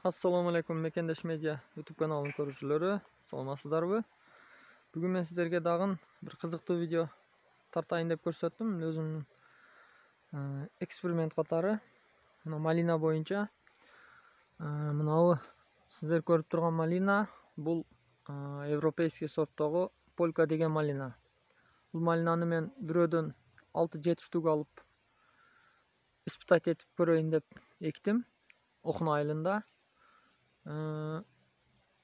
Assalamu alaikum Mekendeş Media YouTube kanalının көрүүчүлөрү. Саламатсыздарбы? Бүгүн мен сиздерге дагы bir кызыктуу видео тартайын деп көрсөттүм. Өзүмдүн эксперимент катары. Мына малина боюнча. Мынабы сиздер көрүп турган малина бул европейский сорттогу Полька деген малина. Бул малинаны мен бирөөдөн 6-7 штук алып испытать этип көрөйүн деп эктим. Окуна айылында.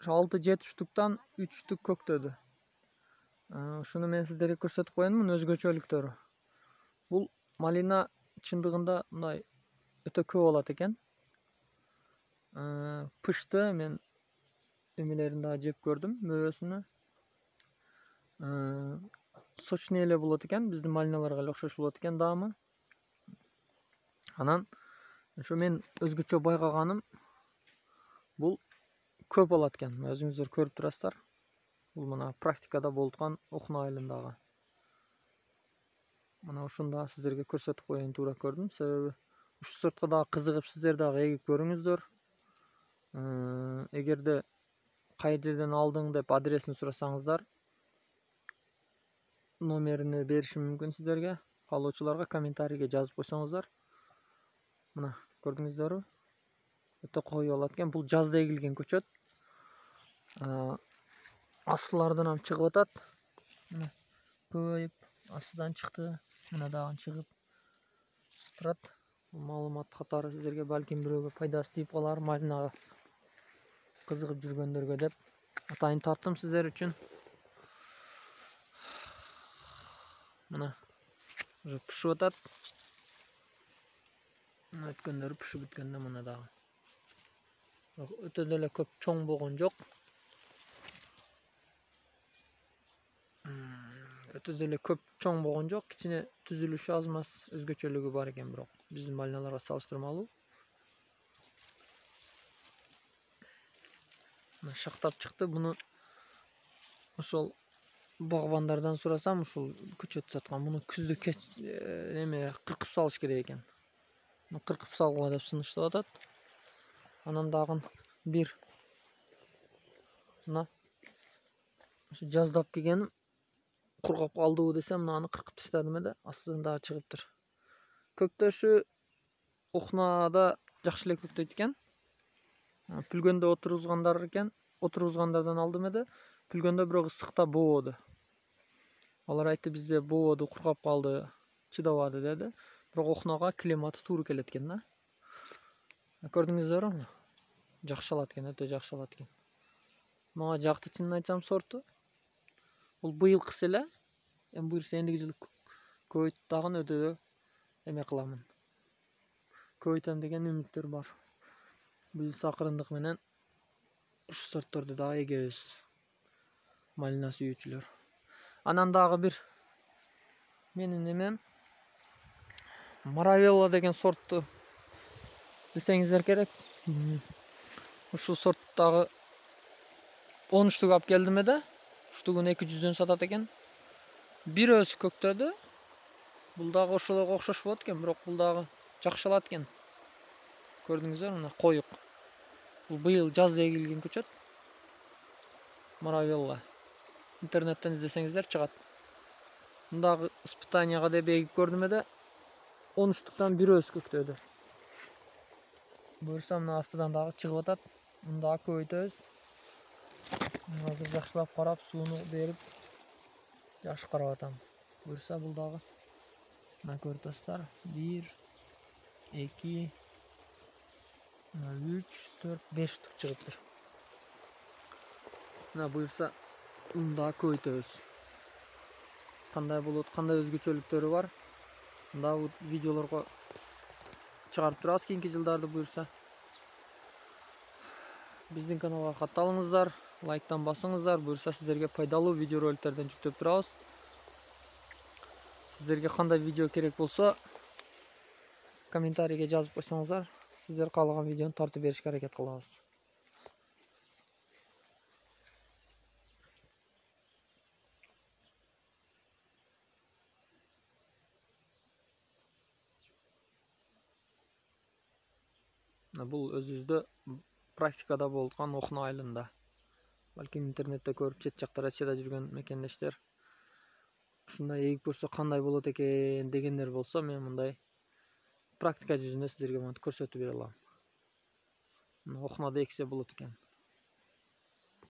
6-7 штуктан 3 штук көктөдү. Шуну мен сиздерге көрсөтүп коеюн, өзгөчөлүктөрү. Бул малина чындыгында мындай өтө көп болот экен. Пышты мен эмелерин да жеп көрдүм, мөбөсүнү. Сочный эле болот экен, биздин малиналарга эле окшош болот экен даамы. Анан ошо мен өзгөчө байкаганым бул көп болот экен. Өзүңүздөр көрүп турасыздар. Бул мына практикада болуткан Окуна айылындагы. Мына ушунда сиздерге көрсөтүп коеюн туура көрдүм. Себеби ушул сортко дагы кызыгып сиздер дагы эгип көрүңүздөр. Эгерде кай жерден алдың деп адресин сурасаңыздар, номерини беришим мүмкүн сиздерге. Каалоочуларга комментарийге жазып койсоңуздар. Мына көрдүңүздөрбү? Өтө кой болот экен. Бул жазда эгилген көчөт. Астылардан чыгып атат. Мына көбөйүп, астыдан чыкты. Мына дагы чыгып турат. Бул маалымат катары сиздерге балким бирөөгө пайдасы тийип калар, малинага кызыгып жүргөндөргө деп атайын тарттым сиздер үчүн. Мына уже пышып атат. Өткөндөрү пышып бүткөндө мына дагы. Өтө деле көп чоң болгон жок. Кичине түзүлүшү аз маз өзгөчөлүгү бар экен, бирок биздин малиналарга салыштырмалуу. Шактап чыкты. Буну ошол багбандардан сурасам, ушул көчөт саткан, муну күздө кыркып салыш керек экен. Муну кыркып салгыла деп сунуштап атат. Анан дагы бир мына ошо жаздап келгеним кургап калдыбы десем, мынаны кыркып таштадым да, астыдан дагы чыгыптыр. Көктөшү Окунада жакшы эле көктөйт экен. Пүлгөндө отургузгандардан алдым эде. Пүлгөндө бирок ысыкта боободу. Алар айтты, бизде боободу, кургап калды, чыдабады деди. Бирок Окунага климаты туура келет экен да. Көрдүңүздөрбү? Жакшы алат экен, өтө жакшы алат экен. Мага жакты, чынын айтсам, сорту. Бул быйылкысы эле. Буюрса эндиги жылы көбөйтүп дагы өтө эме кыламын. Көбөйтөм деген үмүттөр бар. Буюрса акырындык менен ушул сортторду дагы эгебиз. Малина сүйүүчүлөр. Анан дагы бир менин эмем Маравелла деген сортту десеңиздер керек. Ушул сорттагы 10 штук алып келдим эде. Штугун 200дөн сатат экен. Бир өзү көктөдү. Бул дагы ошолого окшош болот экен, бирок бул дагы жакшы алат экен. Көрдүңүздөр, мына коюк. Бул быйыл жазда эгилген көчөт. Маравелла. Интернеттен издесеңиздер чыгат. Мындагы испытанияга деп эгип көрдүм эде. 10 штуктан бир өз көктөдү. Буюрса мына астыдан дагы чыгып атат. Муну дагы көбөйтөбүз. Азыр жакшылап карап, сууну берип жакшы карап атам. Буюрса бул дагы мына көрүп атасыздар. 1 2 3 4 5 штук чыгыптыр. Мына буюрса муну дагы көбөйтөбүз. Кандай болот, кандай өзгөчөлүктөрү бар. Дагы видеолорго чыгарып турабыз кийинки жылдарды буюрса. Биздин каналга катталыңыздар, лайктан басыңыздар. Буюрса сиздерге пайдалуу видео роликтерден жүктөп турабыз. Сиздерге кандай видео керек болсо, комментарийге жазып койсоңуздар, сиздер каалаган видеону тартып беришке аракет кылабыз. Бул өзүбүздө практикада болған Оқна айылында. Балким интернетте көрүп чет жакта Россияда жүргөн мекендештер ушундай эгип көрсө кандай болот экен дегендер болсо, мен мындай практика жүзүндө сиздерге монтип көрсөтүп бере алам. Оқнада эксе болот экен.